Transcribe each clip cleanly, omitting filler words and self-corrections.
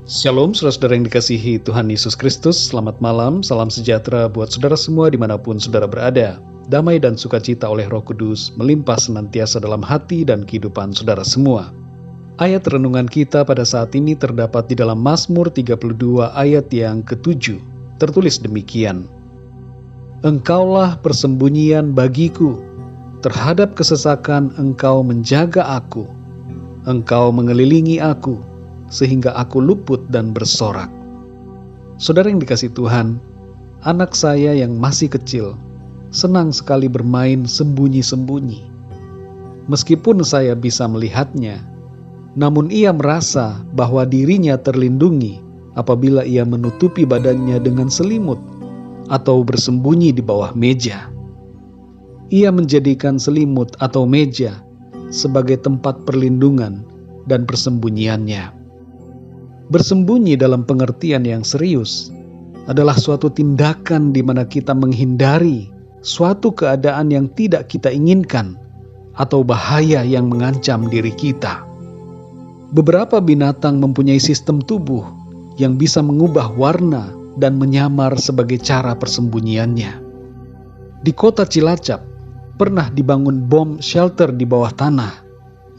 Shalom, saudara-saudara yang dikasihi Tuhan Yesus Kristus. Selamat malam, salam sejahtera buat saudara semua dimanapun saudara berada. Damai dan sukacita oleh Roh Kudus melimpah senantiasa dalam hati dan kehidupan saudara semua. Ayat renungan kita pada saat ini terdapat di dalam Mazmur 32 ayat yang ke-7. Tertulis demikian: Engkaulah persembunyian bagiku, terhadap kesesakan Engkau menjaga aku. Engkau mengelilingi aku, sehingga aku luput dan bersorak. Saudara yang dikasihi Tuhan, anak saya yang masih kecil senang sekali bermain sembunyi-sembunyi. Meskipun saya bisa melihatnya, namun ia merasa bahwa dirinya terlindungi apabila ia menutupi badannya dengan selimut atau bersembunyi di bawah meja. Ia menjadikan selimut atau meja sebagai tempat perlindungan dan persembunyiannya. Bersembunyi dalam pengertian yang serius adalah suatu tindakan di mana kita menghindari suatu keadaan yang tidak kita inginkan atau bahaya yang mengancam diri kita. Beberapa binatang mempunyai sistem tubuh yang bisa mengubah warna dan menyamar sebagai cara persembunyiannya. Di kota Cilacap pernah dibangun bom shelter di bawah tanah,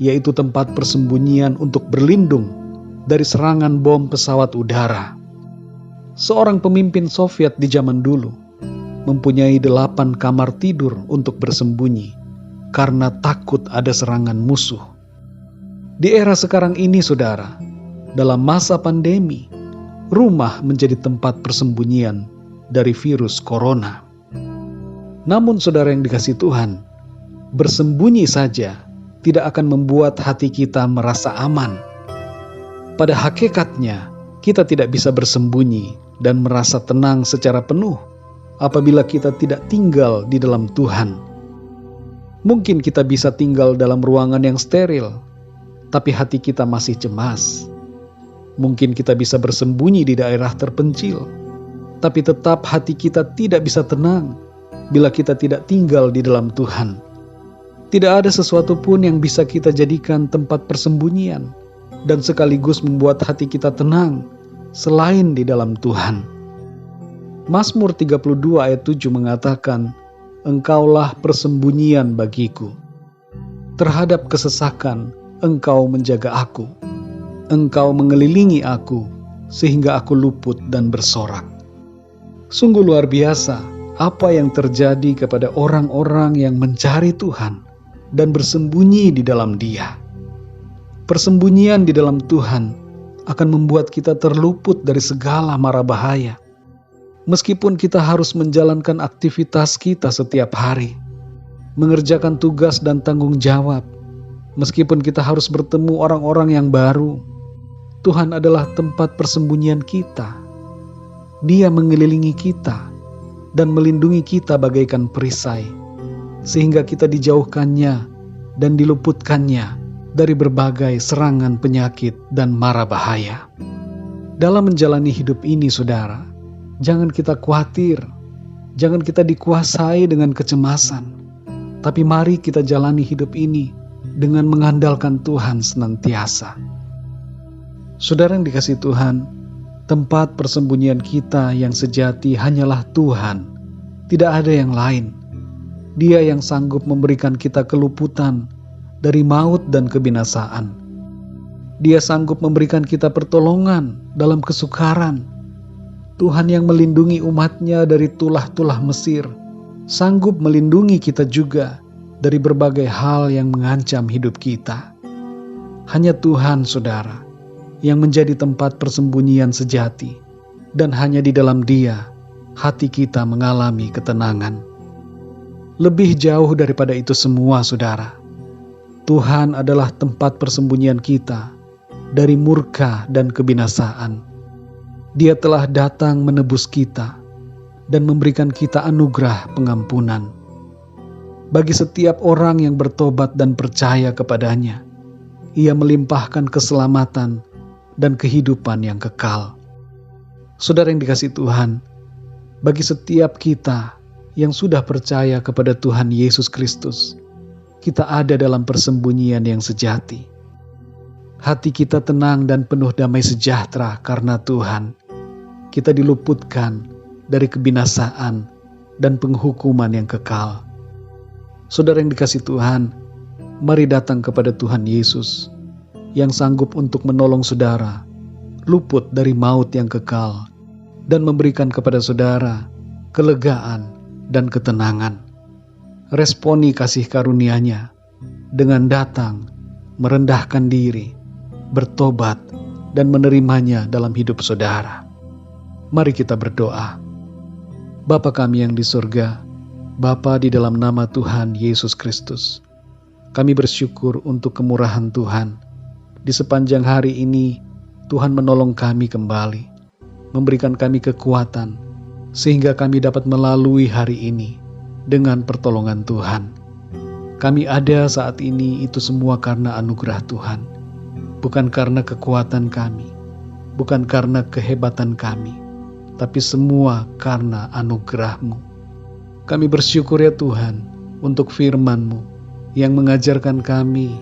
yaitu tempat persembunyian untuk berlindung dari serangan bom pesawat udara. Seorang pemimpin Soviet di zaman dulu mempunyai 8 kamar tidur untuk bersembunyi karena takut ada serangan musuh. Di era sekarang ini, saudara, dalam masa pandemi, rumah menjadi tempat persembunyian dari virus corona. Namun saudara yang dikasihi Tuhan, bersembunyi saja tidak akan membuat hati kita merasa aman. Pada hakikatnya, kita tidak bisa bersembunyi dan merasa tenang secara penuh apabila kita tidak tinggal di dalam Tuhan. Mungkin kita bisa tinggal dalam ruangan yang steril, tapi hati kita masih cemas. Mungkin kita bisa bersembunyi di daerah terpencil, tapi tetap hati kita tidak bisa tenang bila kita tidak tinggal di dalam Tuhan. Tidak ada sesuatu pun yang bisa kita jadikan tempat persembunyian dan sekaligus membuat hati kita tenang selain di dalam Tuhan. Mazmur 32 ayat 7 mengatakan, Engkaulah persembunyian bagiku. Terhadap kesesakan Engkau menjaga aku. Engkau mengelilingi aku sehingga aku luput dan bersorak. Sungguh luar biasa apa yang terjadi kepada orang-orang yang mencari Tuhan dan bersembunyi di dalam Dia. Persembunyian di dalam Tuhan akan membuat kita terluput dari segala mara bahaya. Meskipun kita harus menjalankan aktivitas kita setiap hari, mengerjakan tugas dan tanggung jawab, meskipun kita harus bertemu orang-orang yang baru, Tuhan adalah tempat persembunyian kita. Dia mengelilingi kita dan melindungi kita bagaikan perisai, sehingga kita dijauhkannya dan diluputkannya dari berbagai serangan penyakit dan mara bahaya. Dalam menjalani hidup ini, saudara, jangan kita khawatir, jangan kita dikuasai dengan kecemasan, tapi mari kita jalani hidup ini dengan mengandalkan Tuhan senantiasa. Saudara yang dikasihi Tuhan, tempat persembunyian kita yang sejati hanyalah Tuhan, tidak ada yang lain. Dia yang sanggup memberikan kita keluputan dari maut dan kebinasaan. Dia sanggup memberikan kita pertolongan dalam kesukaran. Tuhan yang melindungi umatnya dari tulah-tulah Mesir, sanggup melindungi kita juga dari berbagai hal yang mengancam hidup kita. Hanya Tuhan, saudara, yang menjadi tempat persembunyian sejati, dan hanya di dalam Dia hati kita mengalami ketenangan. Lebih jauh daripada itu semua, saudara, Tuhan adalah tempat persembunyian kita dari murka dan kebinasaan. Dia telah datang menebus kita dan memberikan kita anugerah pengampunan. Bagi setiap orang yang bertobat dan percaya kepadanya, Ia melimpahkan keselamatan dan kehidupan yang kekal. Saudara yang dikasihi Tuhan, bagi setiap kita yang sudah percaya kepada Tuhan Yesus Kristus, kita ada dalam persembunyian yang sejati. Hati kita tenang dan penuh damai sejahtera karena Tuhan. Kita diluputkan dari kebinasaan dan penghukuman yang kekal. Saudara yang dikasihi Tuhan, mari datang kepada Tuhan Yesus yang sanggup untuk menolong saudara luput dari maut yang kekal dan memberikan kepada saudara kelegaan dan ketenangan. Responi kasih karunia-Nya dengan datang, merendahkan diri, bertobat, dan menerimanya dalam hidup saudara. Mari kita berdoa. Bapa kami yang di surga, Bapa, di dalam nama Tuhan Yesus Kristus, kami bersyukur untuk kemurahan Tuhan. Di sepanjang hari ini, Tuhan menolong kami kembali, memberikan kami kekuatan, sehingga kami dapat melalui hari ini dengan pertolongan Tuhan. Kami ada saat ini itu semua karena anugerah Tuhan, bukan karena kekuatan kami, bukan karena kehebatan kami, tapi semua karena anugerah-Mu. Kami bersyukur ya Tuhan untuk firman-Mu yang mengajarkan kami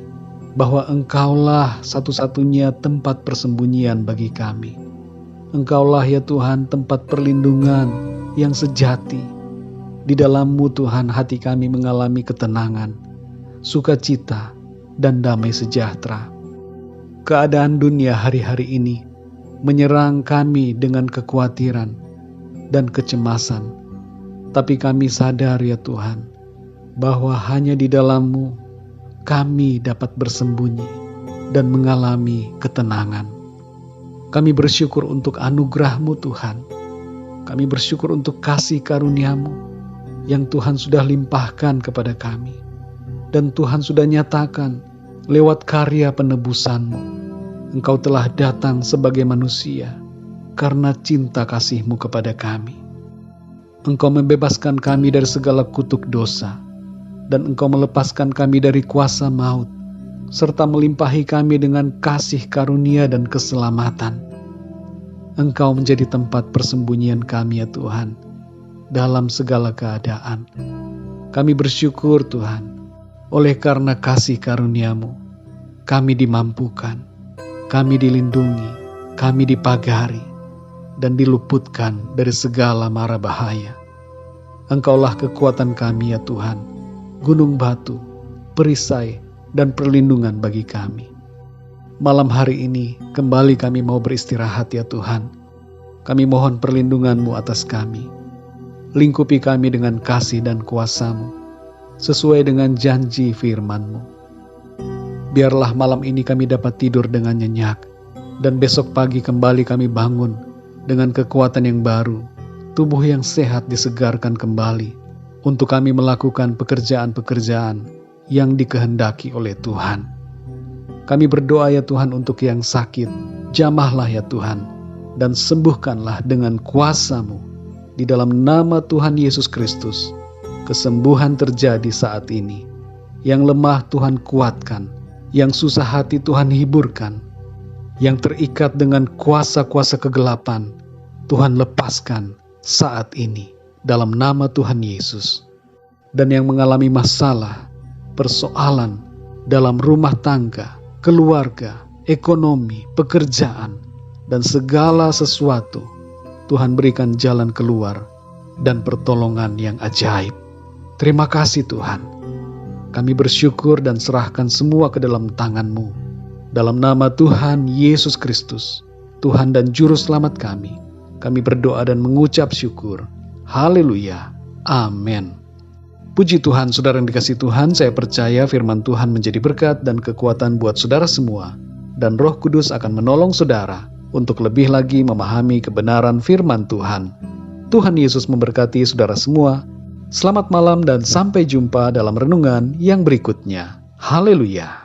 bahwa Engkaulah satu-satunya tempat persembunyian bagi kami. Engkaulah ya Tuhan tempat perlindungan yang sejati. Di dalam-Mu Tuhan hati kami mengalami ketenangan, sukacita, dan damai sejahtera. Keadaan dunia hari-hari ini menyerang kami dengan kekhawatiran dan kecemasan. Tapi kami sadar ya Tuhan, bahwa hanya di dalam-Mu kami dapat bersembunyi dan mengalami ketenangan. Kami bersyukur untuk anugerah-Mu Tuhan. Kami bersyukur untuk kasih karunia-Mu yang Tuhan sudah limpahkan kepada kami. Dan Tuhan sudah nyatakan lewat karya penebusan-Mu, Engkau telah datang sebagai manusia karena cinta kasih-Mu kepada kami. Engkau membebaskan kami dari segala kutuk dosa, dan Engkau melepaskan kami dari kuasa maut, serta melimpahi kami dengan kasih karunia dan keselamatan. Engkau menjadi tempat persembunyian kami ya Tuhan, dalam segala keadaan. Kami bersyukur Tuhan, oleh karena kasih karunia-Mu, kami dimampukan, kami dilindungi, kami dipagari, dan diluputkan dari segala mara bahaya. Engkaulah kekuatan kami ya Tuhan, gunung batu, perisai, dan perlindungan bagi kami. Malam hari ini kembali kami mau beristirahat ya Tuhan. Kami mohon perlindungan-Mu atas kami. Lingkupi kami dengan kasih dan kuasa-Mu, sesuai dengan janji firman-Mu. Biarlah malam ini kami dapat tidur dengan nyenyak, dan besok pagi kembali kami bangun dengan kekuatan yang baru, tubuh yang sehat disegarkan kembali, untuk kami melakukan pekerjaan-pekerjaan yang dikehendaki oleh Tuhan. Kami berdoa ya Tuhan untuk yang sakit, jamahlah ya Tuhan, dan sembuhkanlah dengan kuasa-Mu. Di dalam nama Tuhan Yesus Kristus, kesembuhan terjadi saat ini. Yang lemah Tuhan kuatkan, yang susah hati Tuhan hiburkan, yang terikat dengan kuasa-kuasa kegelapan Tuhan lepaskan saat ini dalam nama Tuhan Yesus. Dan yang mengalami masalah, persoalan dalam rumah tangga, keluarga, ekonomi, pekerjaan, dan segala sesuatu, Tuhan berikan jalan keluar dan pertolongan yang ajaib. Terima kasih Tuhan. Kami bersyukur dan serahkan semua ke dalam tangan-Mu. Dalam nama Tuhan Yesus Kristus, Tuhan dan Juru Selamat kami berdoa dan mengucap syukur. Haleluya. Amin. Puji Tuhan, saudara yang dikasihi Tuhan, saya percaya firman Tuhan menjadi berkat dan kekuatan buat saudara semua. Dan Roh Kudus akan menolong saudara untuk lebih lagi memahami kebenaran firman Tuhan. Tuhan Yesus memberkati saudara semua. Selamat malam dan sampai jumpa dalam renungan yang berikutnya. Haleluya.